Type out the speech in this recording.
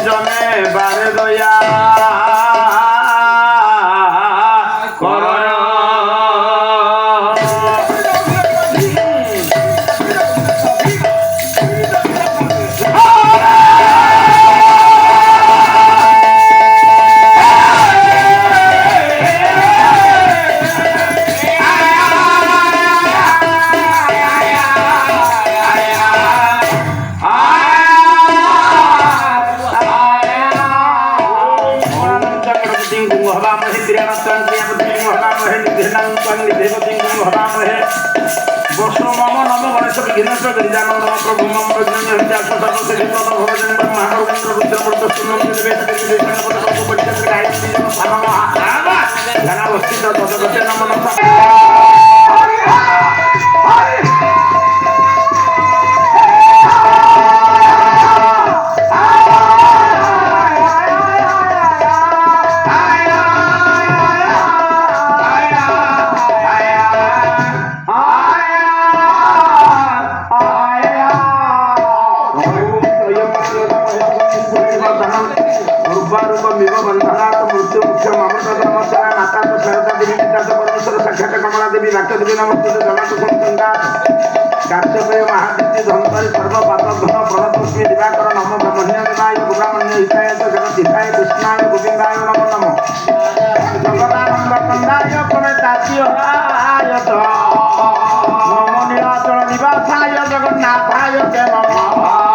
জনে বারে দয়া বৈষ্ণব মম নম গণেশ বিঘ্নেশ গিরিজানন্দ নম প্রভু মম বিঘ্নেশ অবস্থিত তদগতে নম নম देवी भक्त देवी नमस्ते जगत संगंगा काश्यपेय महादित्य धनकारी सर्व पातक धन प्रणतोष्मी दिवाकर नम ब्रह्मण्य देवाय गुब्राह्मण्य हिताय जगत हिताय कृष्णाय गोविंदाय नमो नमः जगदानंद कंदाय प्रणताय नमो नीलाचल निवासाय जगन्नाथाय ते नमः